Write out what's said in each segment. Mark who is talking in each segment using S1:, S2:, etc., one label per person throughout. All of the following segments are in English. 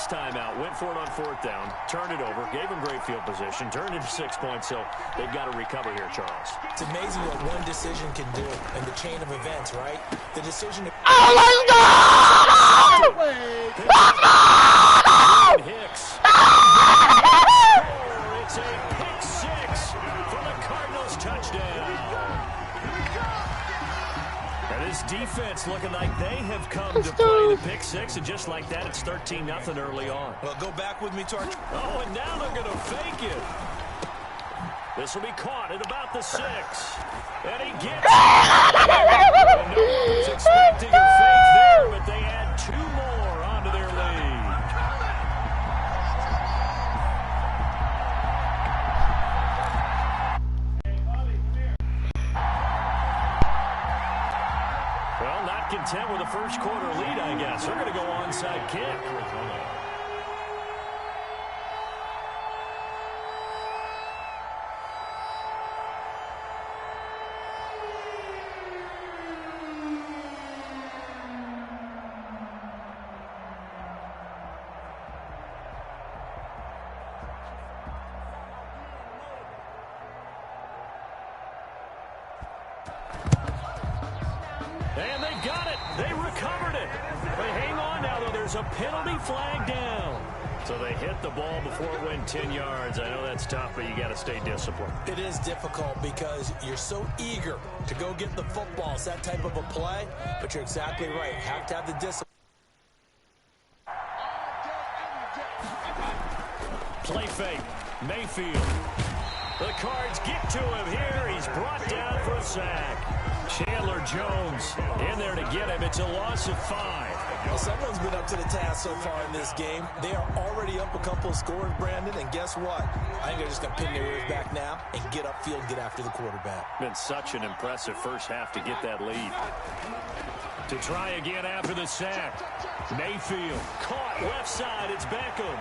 S1: last time out, went for it on 4th down, turned it over, gave them great field position, turned it to 6 points, so they've got to recover here, Charles.
S2: It's amazing what one decision can do in the chain of events, right? The decision to...
S3: Oh, let's go!
S1: Hicks. It's a pick 6 for the Cardinals touchdown. And this defense looking like they have come to play the pick 6, and just like that, it's 13-0 early on.
S2: Well, go back with me to our...
S1: Oh, and now they're going to fake it. This will be caught at about the 6. And he gets it. And no one was expecting a fake there, but they add 2 more onto their lead. Well, not content with a first quarter lead, I guess. They're going to go onside kick. And they got it. They recovered it. But hang on now, though. There's a penalty flag down. So they hit the ball before it went 10 yards. I know that's tough, but you got to stay disciplined.
S2: It is difficult because you're so eager to go get the football. It's that type of a play, but you're exactly right. You have to have the discipline.
S1: Play fake. Mayfield. The Cards get to him here. He's brought down for a sack. Chandler Jones in there to get him. It's a loss of 5.
S2: Well, someone's been up to the task so far in this game. They are already up a couple of scores, Brandon, and guess what? I think they're just going to pin their ears back now and get upfield, get after the quarterback.
S1: Been such an impressive first half to get that lead. To try again after the sack. Mayfield caught left side. It's Beckham.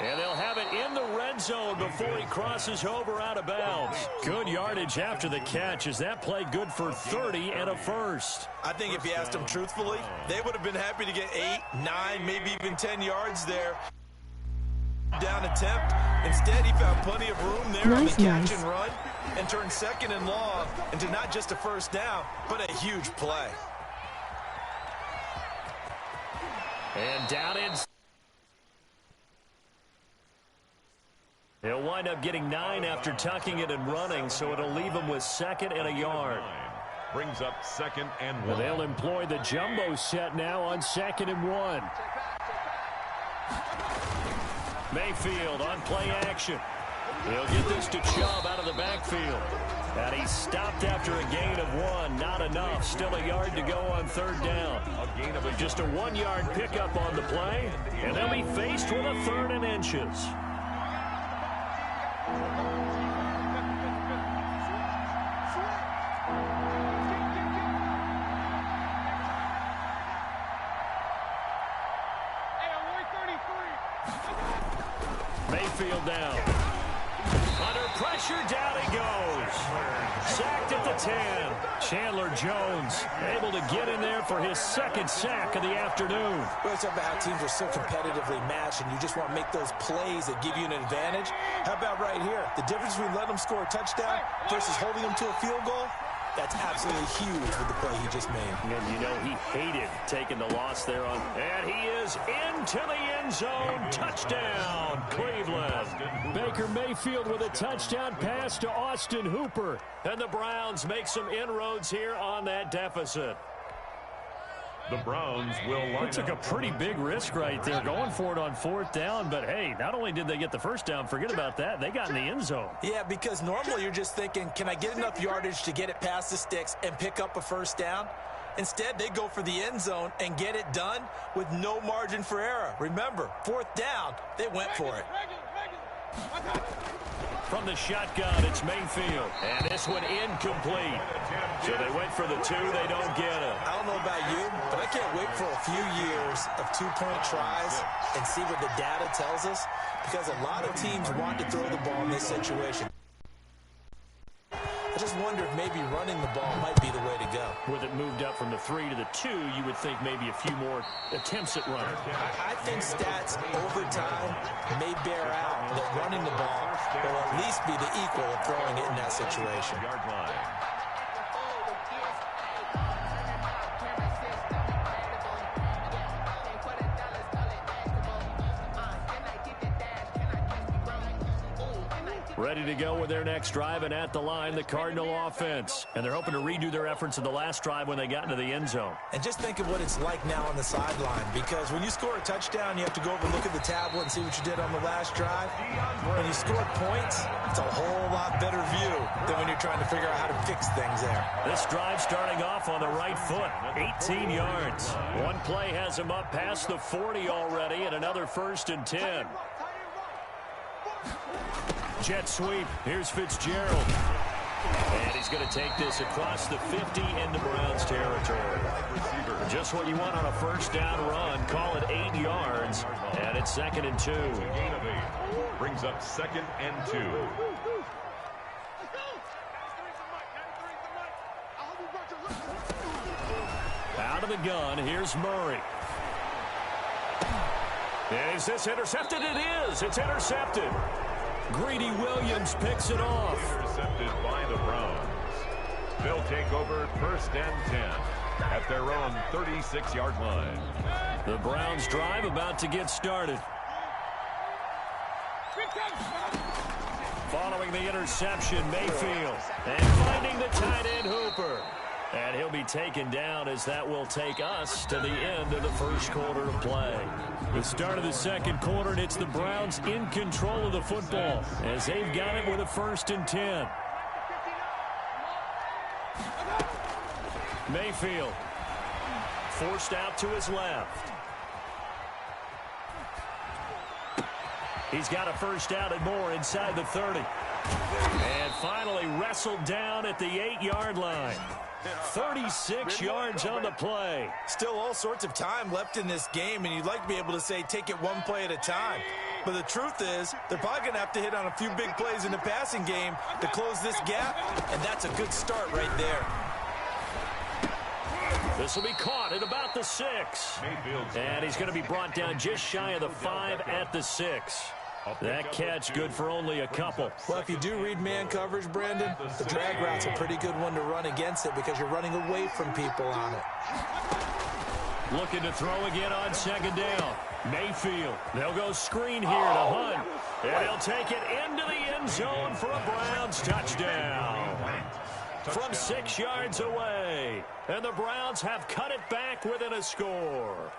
S1: And they'll have it in the red zone before he crosses over out of bounds. Good yardage after the catch. Is that play good for 30 and a first?
S4: I think if you asked them truthfully, they would have been happy to get 8, 9, maybe even 10 yards there. Down attempt. Instead, he found plenty of room there on the catch and run and turned 2nd and long into not just a first down, but a huge play.
S1: And down in. He'll wind up getting 9 after tucking it and running, so it'll leave him with 2nd and a yard.
S5: Brings up 2nd and 1.
S1: Well, they'll employ the jumbo set now on 2nd and 1. Mayfield on play action. He'll get this to Chubb out of the backfield. And he stopped after a gain of 1. Not enough. Still a yard to go on 3rd down. Just a 1-yard pickup on the play. And they'll be faced with a 3rd and inches. Mayfield down. Under pressure, down he goes. Sacked at the 10. Chandler Jones able to get in there for his 2nd sack of the afternoon.
S2: Well, it's about how teams are so competitively matched, and you just want to make those plays that give you an advantage. How about right here? The difference between letting them score a touchdown versus holding them to a field goal? That's absolutely huge with the play he just made.
S1: And you know he hated taking the loss there on. And he is into the end zone. Touchdown, Cleveland. Baker Mayfield with a touchdown pass to Austin Hooper. And the Browns make some inroads here on that deficit.
S5: The Browns will line
S1: It took a pretty big risk right there going for it on 4th down. But, hey, not only did they get the first down, forget about that, they got in the end zone.
S2: Yeah, because normally you're just thinking, can I get enough yardage to get it past the sticks and pick up a first down? Instead, they go for the end zone and get it done with no margin for error. Remember, 4th down, they went for it.
S1: From the shotgun, it's Mayfield. And this one incomplete. So they went for the 2. They don't get it.
S2: I don't know about you, but I can't wait for a few years of 2-point tries and see what the data tells us, because a lot of teams want to throw the ball in this situation. just wonder if maybe running the ball might be the way to go.
S1: With it moved up from the 3 to the 2, you would think maybe a few more attempts at running.
S2: I think stats over time may bear out that running the ball will at least be the equal of throwing it in that situation.
S5: Yard line.
S1: Ready to go with their next drive, and at the line, the Cardinal offense. And they're hoping to redo their efforts in the last drive when they got into the end zone.
S2: And just think of what it's like now on the sideline, because when you score a touchdown, you have to go over and look at the tablet and see what you did on the last drive. When you score points, it's a whole lot better view than when you're trying to figure out how to fix things there.
S1: This drive starting off on the right foot, 18 yards. One play has him up past the 40 already, and another 1st and 10. Jet sweep. Here's Fitzgerald. And he's going to take this across the 50 into Browns territory. Just what you want on a first down run. Call it 8 yards. And it's 2nd and 2.
S5: Gain of 8. Brings up 2nd and 2.
S1: Out of the gun. Here's Murray. Is this intercepted? It is. It's intercepted. Greedy Williams picks it off.
S5: Intercepted by the Browns. They'll take over 1st and 10 at their own 36-yard line.
S1: The Browns drive about to get started. Following the interception, Mayfield. And finding the tight end Hooper. And he'll be taken down as that will take us to the end of the first quarter of play. The start of the second quarter, and it's the Browns in control of the football as they've got it with a 1st and 10. Mayfield forced out to his left. He's got a first down and more inside the 30. And finally wrestled down at the 8-yard line. 36 yards on the play.
S2: Still all sorts of time left in this game, and you'd like to be able to say take it one play at a time. But the truth is, they're probably going to have to hit on a few big plays in the passing game to close this gap, and that's a good start right there.
S1: This will be caught at about the 6. And he's going to be brought down just shy of the 5 at the 6. That catch good for only a couple.
S2: Well, if you do read man coverage, Brandon, the drag route's a pretty good one to run against it because you're running away from people on it.
S1: Looking to throw again on 2nd down. Mayfield. They'll go screen here to Hunt. And he'll take it into the end zone for a Browns touchdown. From 6 yards away. And the Browns have cut it back within a score.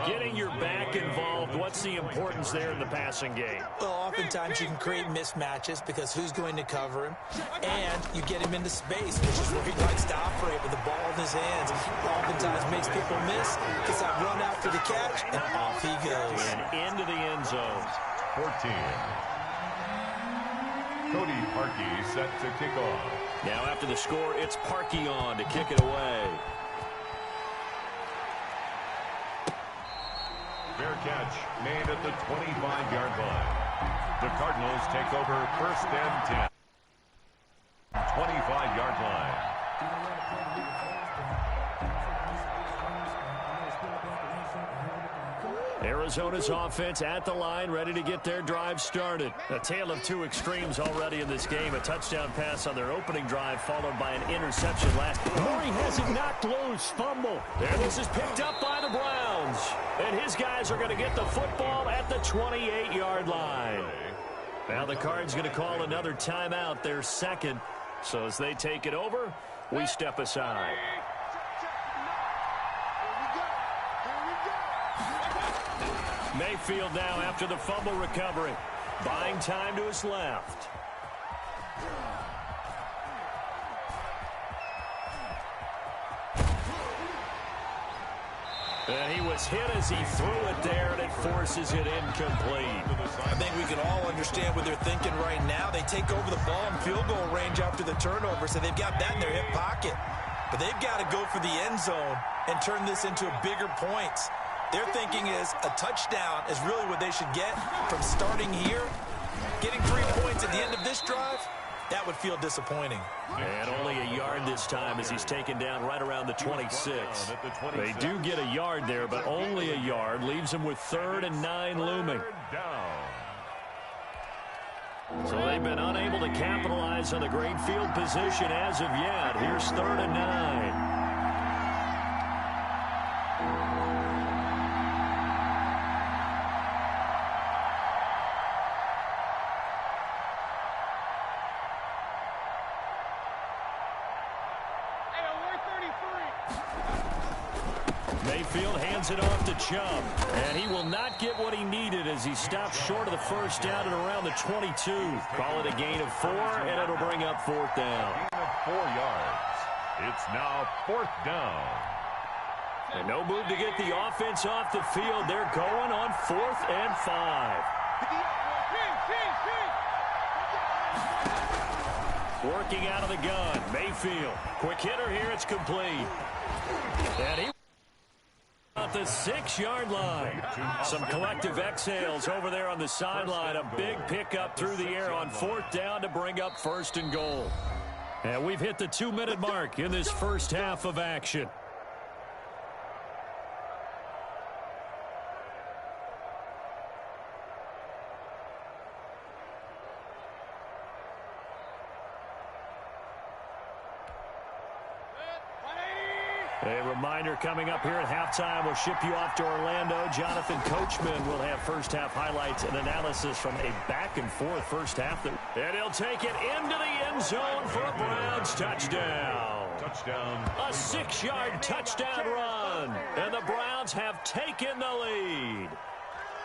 S1: Getting your back involved, what's the importance there in the passing game?
S2: Well, oftentimes you can create mismatches because who's going to cover him? And you get him into space, which is where he likes to operate with the ball in his hands. Oftentimes makes people miss, gets that run after the catch, and off he goes.
S1: And into the end zone.
S5: 14. Cody Parkey set to kick off.
S1: Now after the score, it's Parkey on to kick it away.
S5: Fair catch made at the 25-yard line. The Cardinals take over 1st and 10. 25-yard line.
S1: Arizona's offense at the line, ready to get their drive started. A tale of two extremes already in this game. A touchdown pass on their opening drive, followed by an interception last. Murray has it knocked loose. Fumble. There, this is picked up by the Browns. And his guys are going to get the football at the 28-yard line. Now the Cards going to call another timeout, their 2nd. So as they take it over, we step aside. Mayfield now after the fumble recovery. Buying time to his left. And he was hit as he threw it there, and it forces it incomplete.
S2: I think we can all understand what they're thinking right now. They take over the ball in field goal range after the turnover, so they've got that in their hip pocket. But they've got to go for the end zone and turn this into a bigger points. Their thinking is a touchdown is really what they should get from starting here. Getting 3 points at the end of this drive, that would feel disappointing.
S1: And only a yard this time as he's taken down right around the 26. They do get a yard there, but only a yard. Leaves him with 3rd and 9 looming. So they've been unable to capitalize on the great field position as of yet. Here's 3rd and 9. Mayfield hands it off to Chubb, and he will not get what he needed as he stops short of the first down at around the 22. Call it a gain of 4, and it'll bring up 4th down.
S5: Gain of 4 yards. It's now 4th down.
S1: And no move to get the offense off the field. They're going on 4th and 5. Working out of the gun, Mayfield. Quick hitter here, it's complete. And he at the 6-yard line. Some collective exhales over there on the sideline. A big pickup through the air on 4th down to bring up 1st and goal. And we've hit the 2-minute mark in this first half of action. A reminder coming up here at halftime. We'll ship you off to Orlando. Jonathan Coachman will have first-half highlights and analysis from a back-and-forth first half. And he'll take it into the end zone for a Browns touchdown. A 6-yard touchdown run. And the Browns have taken the lead.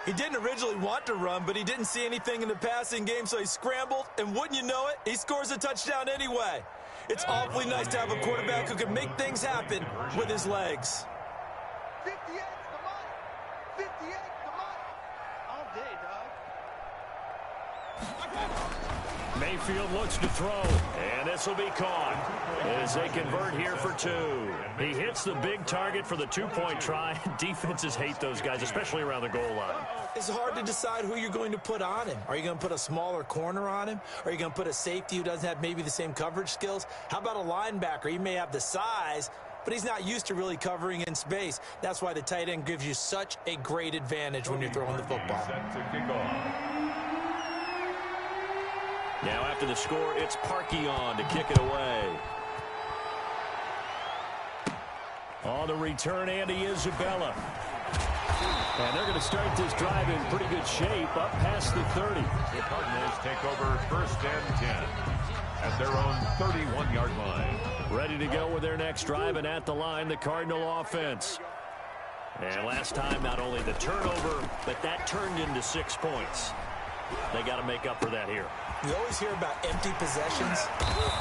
S2: He didn't originally want to run, but he didn't see anything in the passing game, so he scrambled. And wouldn't you know it, he scores a touchdown anyway. It's awfully nice to have a quarterback who can make things happen with his legs.
S3: 58, come on. 58, come on. All day, dog.
S1: Mayfield looks to throw, and this will be caught as they convert here for 2. He hits the big target for the 2-point try. Defenses hate those guys, especially around the goal line.
S2: It's hard to decide who you're going to put on him. Are you going to put a smaller corner on him? Are you going to put a safety who doesn't have maybe the same coverage skills? How about a linebacker? He may have the size, but he's not used to really covering in space. That's why the tight end gives you such a great advantage when you're throwing the football.
S1: Now after the score, it's Parkey on to kick it away. On the return, Andy Isabella. And they're going to start this drive in pretty good shape up past the 30.
S5: The Cardinals take over 1st and 10 at their own 31-yard line.
S1: Ready to go with their next drive, and at the line, the Cardinal offense. And last time, not only the turnover, but that turned into 6 points. They got to make up for that here.
S2: You always hear about empty possessions,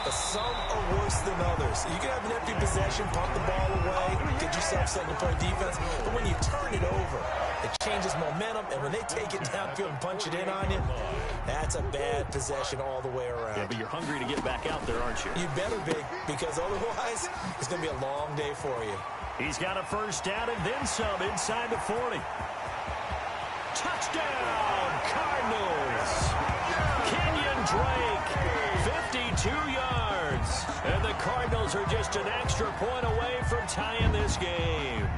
S2: but some are worse than others. You can have an empty possession, pump the ball away, get yourself set to play defense, but when you turn it over, it changes momentum, and when they take it downfield and punch it in on you, that's a bad possession all the way around.
S1: Yeah, but you're hungry to get back out there, aren't you?
S2: You better be, because otherwise, it's going to be a long day for you.
S1: He's got a first down and then some inside the 40. Touchdown, Cardinals! Kenyon Drake, 52 yards. And the Cardinals are just an extra point away from tying this game.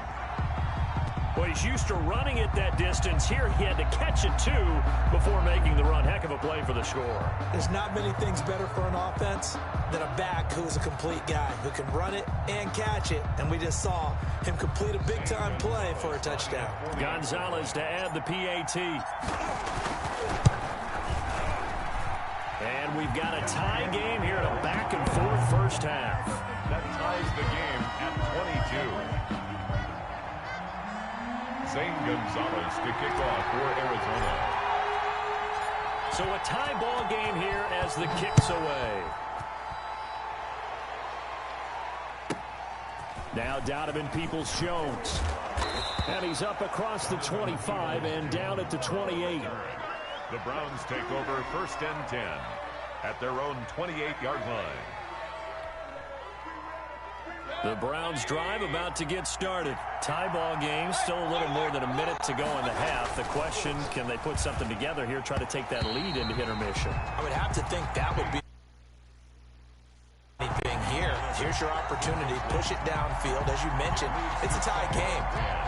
S1: Well, he's used to running it that distance. Here he had to catch it, too, before making the run. Heck of a play for the score.
S2: There's not many things better for an offense than a back who is a complete guy who can run it and catch it. And we just saw him complete a big-time play for a touchdown.
S1: Gonzalez to add the PAT. And we've got a tie game here, a back-and-forth first half.
S5: That ties the game at 22. Zane Gonzalez to kick off for Arizona.
S1: So a tie ball game here as the kick's away. Now Donovan Peoples-Jones. And he's up across the 25 and down at the 28.
S5: The Browns take over 1st and 10 at their own 28-yard line.
S1: The Browns drive about to get started. Tie ball game, still a little more than a minute to go in the half. The question, can they put something together here, try to take that lead into intermission?
S2: I would have to think that would be here's your opportunity. Push it downfield. As you mentioned, it's a tie game.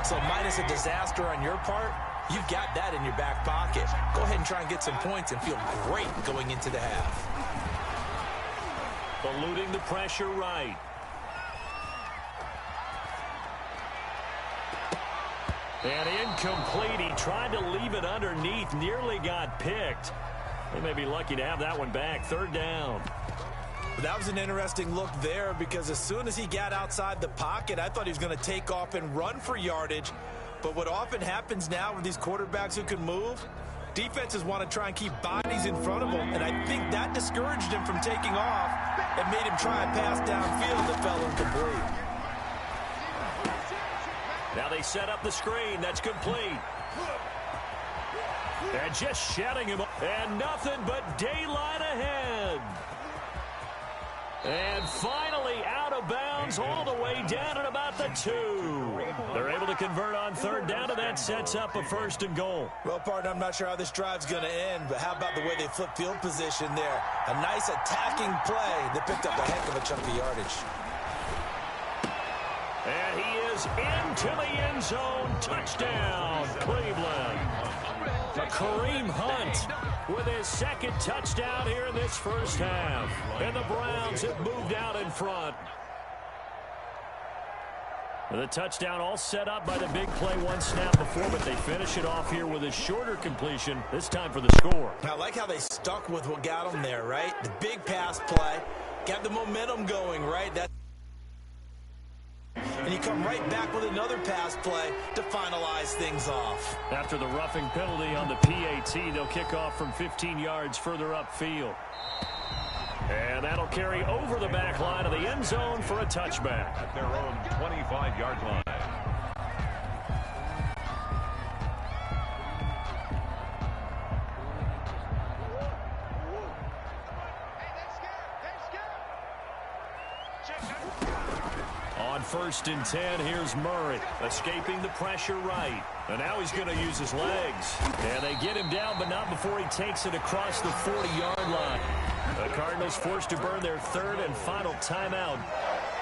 S2: So minus a disaster on your part, you've got that in your back pocket. Go ahead and try and get some points and feel great going into the half.
S1: Eluding the pressure right. And incomplete. He tried to leave it underneath. Nearly got picked. They may be lucky to have that one back. Third down.
S2: That was an interesting look there because as soon as he got outside the pocket, I thought he was going to take off and run for yardage. But what often happens now with these quarterbacks who can move, defenses want to try and keep bodies in front of them. And I think that discouraged him from taking off and made him try and pass downfield that fell incomplete.
S1: Now they set up the screen. That's complete. And just shutting him up. And nothing but daylight ahead. And finally out of bounds all the way down at about the 2. They're able to convert on third down, and that sets up a 1st and goal.
S2: Well, partner, I'm not sure how this drive's going to end, but how about the way they flip field position there? A nice attacking play that picked up a heck of a chunk of yardage.
S1: And he is into the end zone. Touchdown, Cleveland. Kareem Hunt with his 2nd touchdown here in this first half. And the Browns have moved out in front. The touchdown all set up by the big play one snap before, but they finish it off here with a shorter completion, this time for the score.
S2: I like how they stuck with what got them there, right? The big pass play, got the momentum going, right? And you come right back with another pass play to finalize things off.
S1: After the roughing penalty on the PAT, they'll kick off from 15 yards further upfield. And that'll carry over the back line of the end zone for a touchback.
S5: At their own 25-yard line.
S1: On 1st and 10, here's Murray, escaping the pressure right. And now he's going to use his legs. And they get him down, but not before he takes it across the 40-yard line. The Cardinals forced to burn their 3rd and final timeout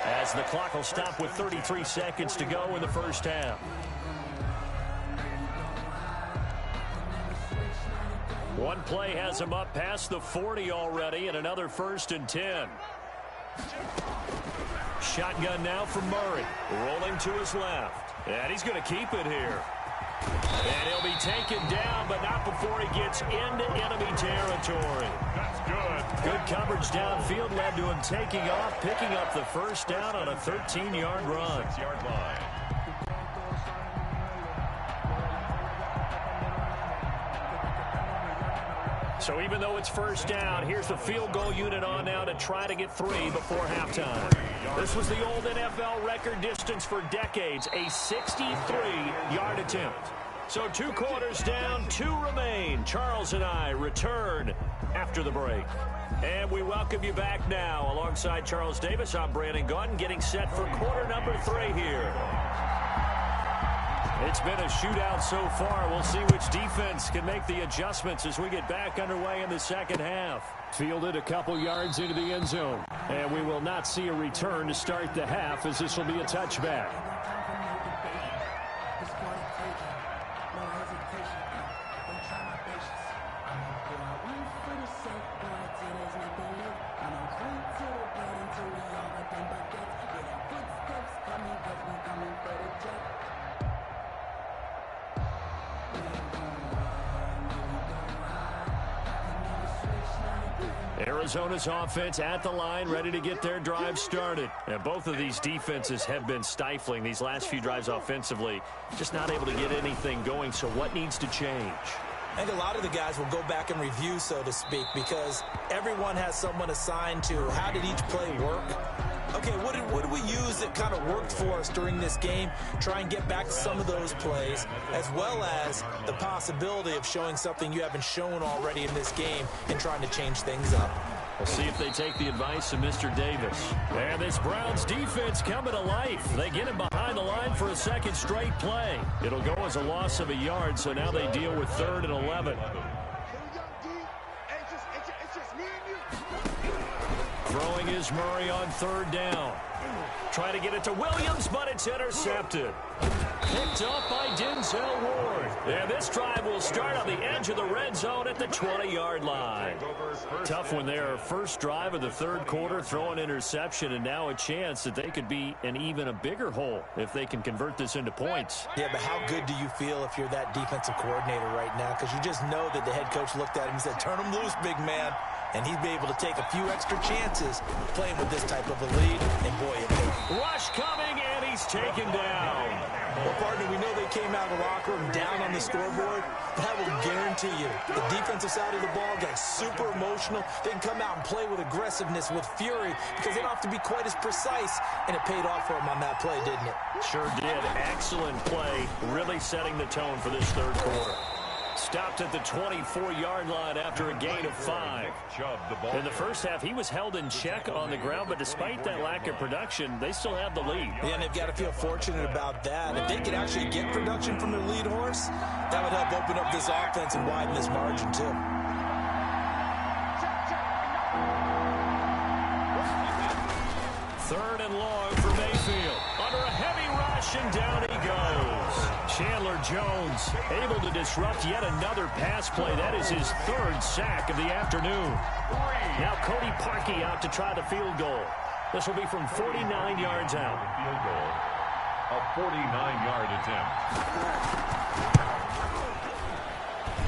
S1: as the clock will stop with 33 seconds to go in the first half. One play has him up past the 40 already, and another 1st and 10. Shotgun now from Murray, rolling to his left. And he's going to keep it here. And he'll be taken down, but not before he gets into enemy territory.
S5: That's good.
S1: Good coverage downfield led to him taking off, picking up the 1st down on a 13-yard run.
S5: 6-yard line.
S1: So even though it's 1st down, here's the field goal unit on now to try to get 3 before halftime. This was the old NFL record distance for decades, a 63-yard attempt. So 2 quarters down, 2 remain. Charles and I return after the break. And we welcome you back now. Alongside Charles Davis, I'm Brandon Gaudin, getting set for quarter number 3 here. It's been a shootout so far. We'll see which defense can make the adjustments as we get back underway in the second half. Fielded a couple yards into the end zone. And we will not see a return to start the half, as this will be a touchback. Arizona's offense at the line, ready to get their drive started. And both of these defenses have been stifling these last few drives offensively. Just not able to get anything going, so what needs to change?
S2: I think a lot of the guys will go back and review, so to speak, because everyone has someone assigned to how did each play work. Okay, what did we use that kind of worked for us during this game? Try and get back to some of those plays, as well as the possibility of showing something you haven't shown already in this game and trying to change things up.
S1: We'll see if they take the advice of Mr. Davis. And this Browns defense coming to life. They get him behind the line for a second straight play. It'll go as a loss of a yard, so now they deal with 3rd and 11. Throwing is Murray on 3rd down. Try to get it to Williams, but it's intercepted. Picked up by Denzel Ward. And this drive will start on the edge of the red zone at the 20-yard line. Tough one there. First drive of the third quarter, throw an interception, and now a chance that they could be in even a bigger hole if they can convert this into points.
S2: Yeah, but how good do you feel if you're that defensive coordinator right now? Because you just know that the head coach looked at him and said, turn him loose, big man. And he'd be able to take a few extra chances playing with this type of a lead. And boy, it paid.
S1: Rush coming, and he's taken down.
S2: Well, partner, we know they came out of the locker room down on the scoreboard, but I will guarantee you the defensive side of the ball got super emotional. They can come out and play with aggressiveness, with fury, because they don't have to be quite as precise, and it paid off for them on that play, didn't it?
S1: Sure did. Excellent play, really setting the tone for this third quarter. Stopped at the 24-yard line after a gain of 5. In the first half, he was held in check on the ground, but despite that lack of production, they still have the lead.
S2: Yeah, and they've got to feel fortunate about that. If they could actually get production from their lead horse, that would help open up this offense and widen this margin, too.
S1: Third and long for Mayfield. Under a heavy rush, and down he goes. Chandler Jones able to disrupt yet another pass play. That is his third sack of the afternoon. Now Cody Parkey out to try the field goal. This will be from 49 yards out.
S5: Field goal, a 49-yard attempt.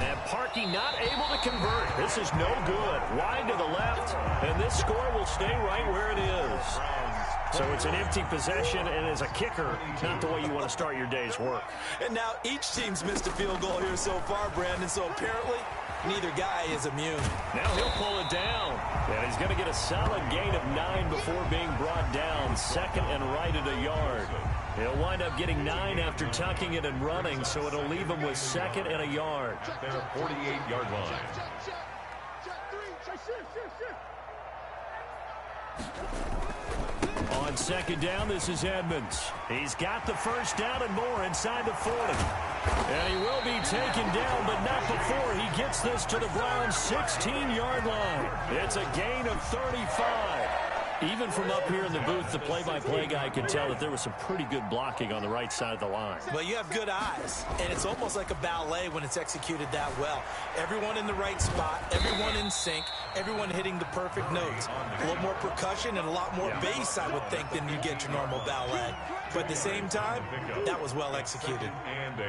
S1: And Parkey not able to convert. This is no good. Wide to the left, and this score will stay right where it is. So it's an empty possession, and as a kicker, not the way you want to start your day's work.
S2: And now each team's missed a field goal here so far, Brandon, so apparently neither guy is immune.
S1: Now he'll pull it down, and he's going to get a solid gain of 9 before being brought down, second and right at a yard. He'll wind up getting 9 after tucking it and running, so it'll leave him with second and a yard.
S5: Their 48-yard line.
S1: On second down, this is Edmonds. He's got the first down and more inside the 40. And he will be taken down, but not before he gets this to the Browns' 16-yard line. It's a gain of 35. Even from up here in the booth, the play-by-play guy could tell that there was some pretty good blocking on the right side of the line.
S2: Well, you have good eyes, and it's almost like a ballet when it's executed that well. Everyone in the right spot, everyone in sync, everyone hitting the perfect notes. A little more percussion and a lot more bass, I would think, than you get your normal ballet. But at the same time, that was well executed.
S5: And 8.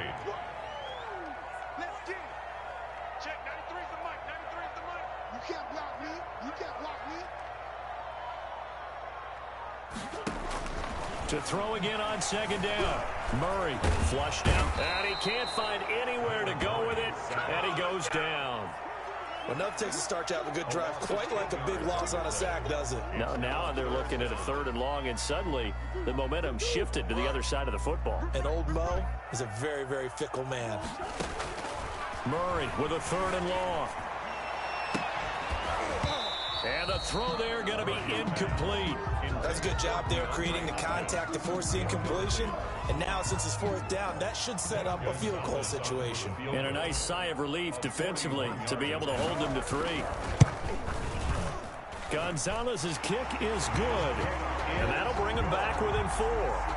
S3: Let's get it. Check 93's the mic. 93's the mic. You can't block me. You can't block me.
S1: To throw again on second down. Murray flushed out, and he can't find anywhere to go with it, and he goes down.
S2: Well, enough takes a start to have a good drive. Quite like a big loss on a sack, does it?
S1: No, now they're looking at a third and long, and suddenly the momentum shifted to the other side of the football.
S2: And old Mo is a very, very fickle man.
S1: Murray with a third and long. And the throw there going to be incomplete.
S2: That's a good job there creating the contact to force the incompletion. And now, since it's fourth down, that should set up a field goal situation.
S1: And a nice sigh of relief defensively to be able to hold them to 3. Gonzalez's kick is good. And that'll bring him back within 4.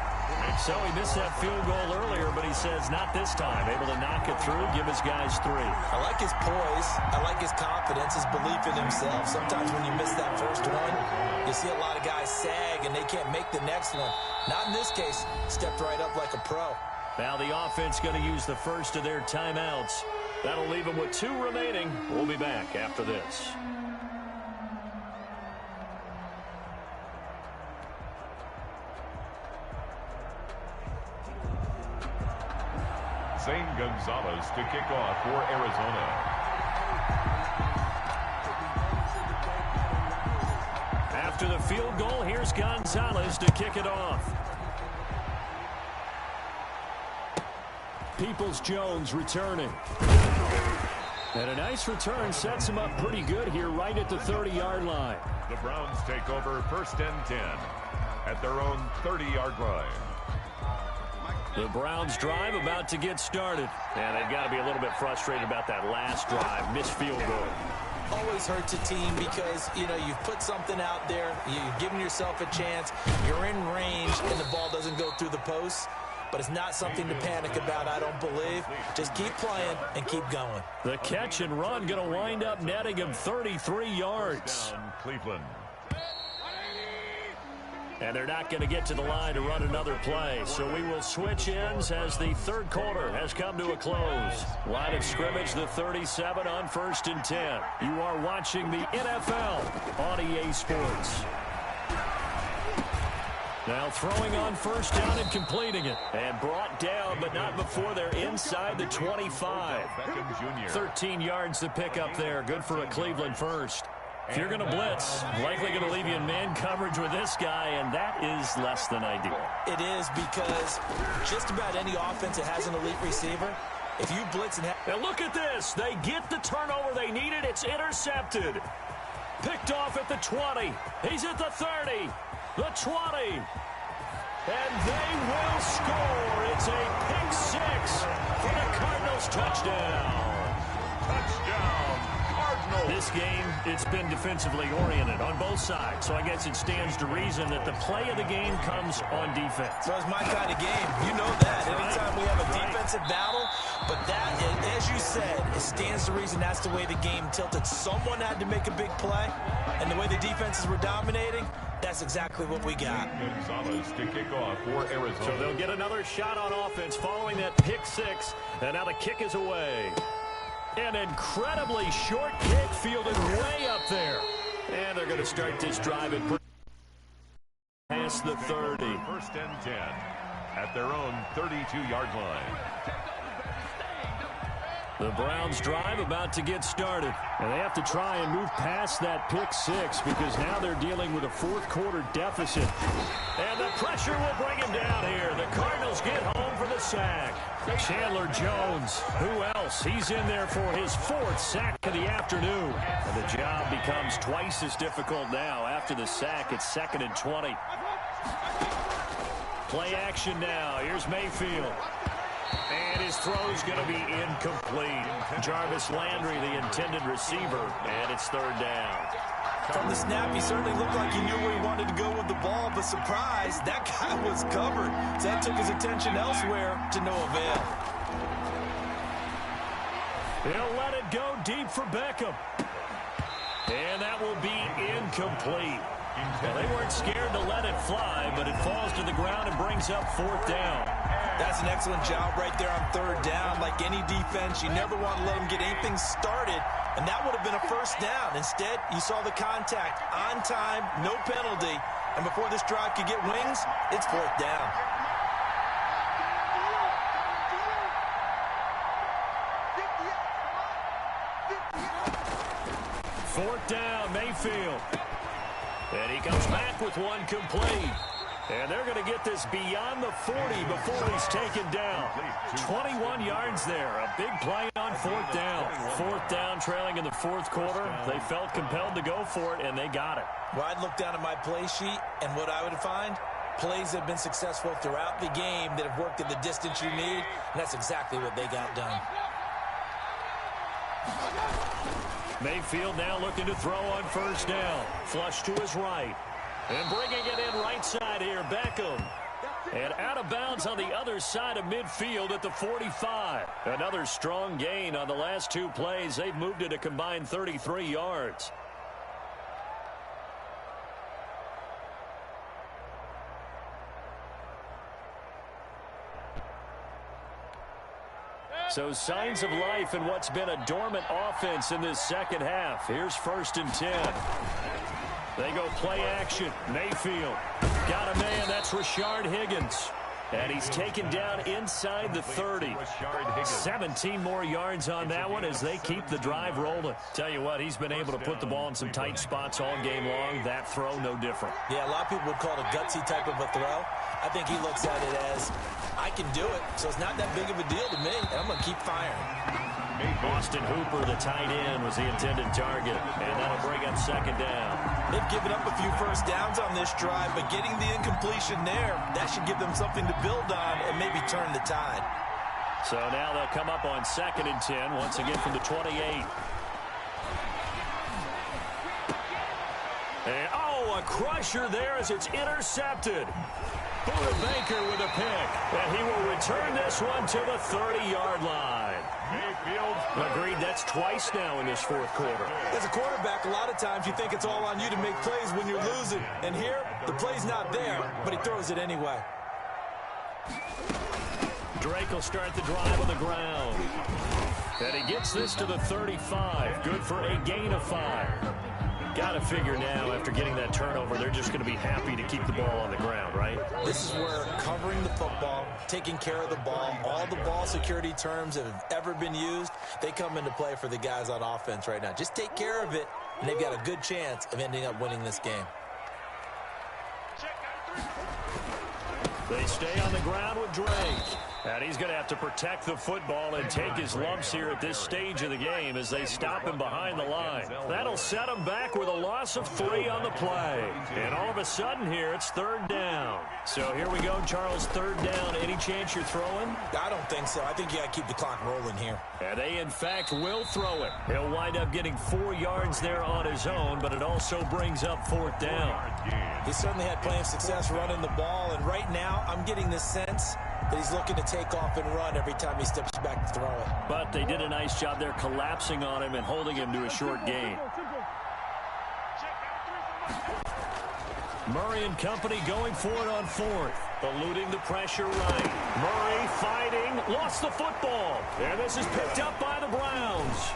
S1: So he missed that field goal earlier, but he says not this time. Able to knock it through, give his guys 3.
S2: I like his poise. I like his confidence, his belief in himself. Sometimes when you miss that first one, you see a lot of guys sag and they can't make the next one. Not in this case. Stepped right up like a pro.
S1: Now the offense going to use the first of their timeouts. That'll leave them with 2 remaining. We'll be back after this.
S5: Zane Gonzalez to kick off for Arizona.
S1: After the field goal, here's Gonzalez to kick it off. Peoples-Jones returning. And a nice return sets him up pretty good here right at the 30-yard line.
S5: The Browns take over first and 10 at their own 30-yard line.
S1: The Browns drive about to get started. And they've got to be a little bit frustrated about that last drive. Missed field goal.
S2: always hurts a team because, you know, you've put something out there, you've given yourself a chance, you're in range, and the ball doesn't go through the posts. But it's not something to panic about, I don't believe. Just keep playing and keep going.
S1: The catch and run going to wind up netting him 33 yards.
S5: Down Cleveland.
S1: And they're not going to get to the line to run another play. So we will switch ends as the third quarter has come to a close. Line of scrimmage, the 37 on 1st and 10. You are watching the NFL on EA Sports. Now throwing on first down and completing it. And brought down, but not before they're inside the 25. 13 yards to pick up there. Good for a Cleveland first. If you're going to blitz, likely going to leave you in man coverage with this guy, and that is less than ideal.
S2: It is because just about any offense that has an elite receiver, if you blitz and
S1: now look at this. They get the turnover they needed. It's intercepted. Picked off at the 20. He's at the 30. The 20. And they will score. It's a pick six for the Cardinals touchdown.
S5: Touchdown, Cardinals.
S1: This game, it's been defensively oriented on both sides. So I guess it stands to reason that the play of the game comes on defense.
S2: So it's my kind of game. You know that. Anytime we have a defensive battle, but that, as you said, it stands to reason that's the way the game tilted. Someone had to make a big play, and the way the defenses were dominating, that's exactly what we got.
S5: Gonzalez to kick off for Arizona.
S1: So they'll get another shot on offense following that pick six. And now the kick is away. An incredibly short kick fielded way up there. And they're going to start this drive and put past the 30.
S5: 1st and 10 at their own 32-yard line.
S1: The Browns drive about to get started. And they have to try and move past that pick six because now they're dealing with a fourth quarter deficit. And the pressure will bring him down here. The Cardinals get home for the sack. Chandler Jones, who else? He's in there for his 4th sack of the afternoon. And the job becomes twice as difficult now. After the sack, it's 2nd and 20. Play action now. Here's Mayfield. And his throw's going to be incomplete. Jarvis Landry, the intended receiver, and it's 3rd down.
S2: From the snap, he certainly looked like he knew where he wanted to go with the ball, but surprise, that guy was covered. So that took his attention elsewhere to no avail.
S1: He'll let it go deep for Beckham. And that will be incomplete. Well, they weren't scared to let it fly, but it falls to the ground and brings up 4th down.
S2: That's an excellent job right there on 3rd down. Like any defense, you never want to let them get anything started, and that would have been a 1st down. Instead, you saw the contact on time, no penalty, and before this drive could get wings, it's 4th down.
S1: Fourth down, Mayfield. And he comes back with one complete. And they're going to get this beyond the 40 before he's taken down. 21 yards there. A big play on 4th down. 4th down, trailing in the 4th quarter. They felt compelled to go for it, and they got it.
S2: Well, I'd look down at my play sheet, and what I would find, plays that have been successful throughout the game that have worked at the distance you need, and that's exactly what they got done.
S1: Mayfield now looking to throw on 1st down. Flush to his right. And bringing it in right side here, Beckham. And out of bounds on the other side of midfield at the 45. Another strong gain on the last 2 plays. They've moved it a combined 33 yards. So signs of life in what's been a dormant offense in this second half. Here's 1st and 10. They go play action. Mayfield got a man. That's Rashard Higgins. And he's taken down inside the 30. 17 more yards on that one as they keep the drive rolling. Tell you what, he's been able to put the ball in some tight spots all game long. That throw, no different.
S2: Yeah, a lot of people would call it a gutsy type of a throw. I think he looks at it as, I can do it, so it's not that big of a deal to me, and I'm going to keep firing.
S1: Austin Hooper, the tight end, was the intended target, and that'll bring up 2nd down.
S2: They've given up a few first downs on this drive, but getting the incompletion there, that should give them something to build on and maybe turn the tide.
S1: So now they'll come up on 2nd and 10, once again from the 28. And, oh, a crusher there as it's intercepted. Buda Baker with a pick. And he will return this one to the 30-yard line. Agreed, that's twice now in this fourth quarter.
S2: As a quarterback, a lot of times you think it's all on you to make plays when you're losing. And here, the play's not there, but he throws it anyway.
S1: Drake will start the drive on the ground. And he gets this to the 35. Good for a gain of 5. Got to figure now, after getting that turnover, they're just going to be happy to keep the ball on the ground, right?
S2: This is where covering the football, taking care of the ball, all the ball security terms that have ever been used, they come into play for the guys on offense right now. Just take care of it, and they've got a good chance of ending up winning this game.
S1: They stay on the ground with Drake. And he's going to have to protect the football and take his lumps here at this stage of the game as they stop him behind the line. That'll set him back with a loss of 3 on the play. And all of a sudden here, it's 3rd down. So here we go, Charles, 3rd down. Any chance you're throwing?
S2: I don't think so. I think you got to keep the clock rolling here.
S1: And they, in fact, will throw it. He'll wind up getting 4 yards there on his own, but it also brings up 4th down.
S2: He certainly had plenty of success running the ball, and right now I'm getting the sense that he's looking to take off and run every time he steps back to throw it.
S1: But they did a nice job there collapsing on him and holding him to a short gain. Murray and company going for it on 4th. Eluding the pressure right. Murray fighting. Lost the football. And this is picked up by the Browns.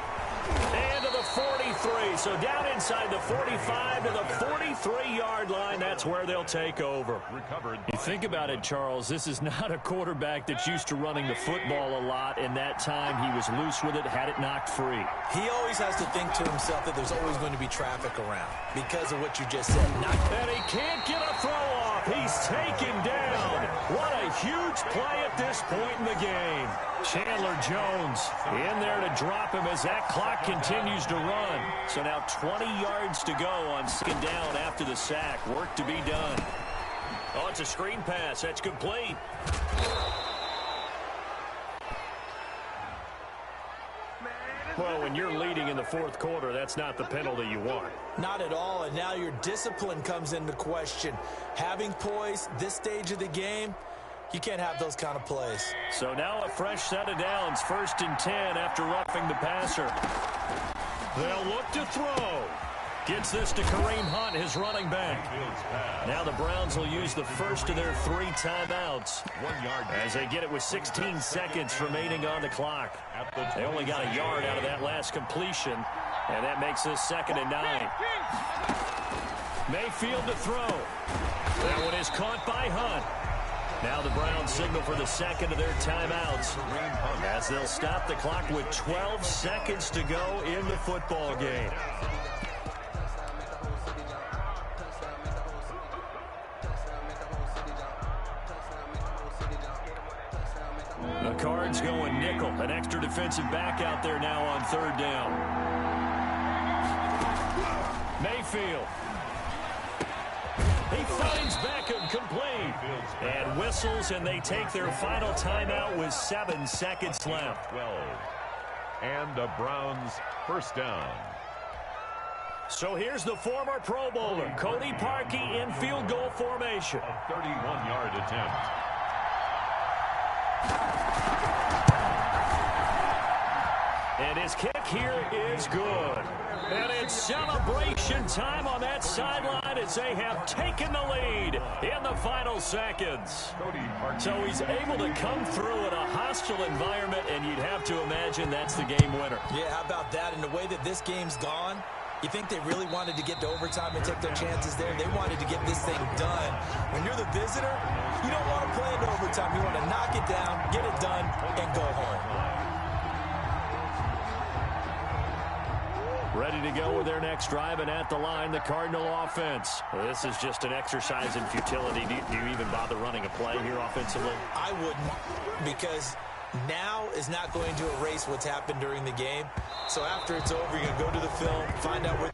S1: And to the 43. So down inside the 45 to the 43-yard line. That's where they'll take over. You think about it, Charles. This is not a quarterback that's used to running the football a lot. And that time he was loose with it, had it knocked free.
S2: He always has to think to himself that there's always going to be traffic around because of what you just said.
S1: And he can't get a throw off. He's taken down. What a huge play at this point in the game. Chandler Jones in there to drop him as that clock continues to run. So now 20 yards to go on 2nd down after the sack. Work to be done. Oh, it's a screen pass. That's complete. Well, when you're leading in the 4th quarter, that's not the penalty you want.
S2: Not at all, and now your discipline comes into question. Having poise this stage of the game, you can't have those kind of plays.
S1: So now a fresh set of downs, 1st and 10 after roughing the passer. They'll look to throw. Gets this to Kareem Hunt, his running back. Now the Browns will use the first of their 3 timeouts as they get it with 16 seconds remaining on the clock. They only got a yard out of that last completion, and that makes this 2nd and 9. Mayfield to throw. That one is caught by Hunt. Now the Browns signal for the 2nd of their timeouts as they'll stop the clock with 12 seconds to go in the football game. The Cards going nickel. An extra defensive back out there now on 3rd down. Mayfield. He finds Beckham complete. And whistles, and they take their final timeout with 7 seconds left.
S5: 12. And the Browns 1st down.
S1: So here's the former Pro Bowler, Cody Parkey, in field goal formation.
S5: A 31-yard attempt.
S1: And his kick here is good. And it's celebration time on that sideline as they have taken the lead in the final seconds. So he's able to come through in a hostile environment, and you'd have to imagine that's the game winner.
S2: Yeah, how about that? And the way that this game's gone, you think they really wanted to get to overtime and take their chances there? They wanted to get this thing done. When you're the visitor, you don't want to play into overtime. You want to knock it down, get it done, and go home.
S1: Ready to go with their next drive, and at the line, the Cardinal offense. Well, this is just an exercise in futility. Do you even bother running a play here offensively?
S2: I wouldn't, because now is not going to erase what's happened during the game. So after it's over, you're going to go to the film, find out where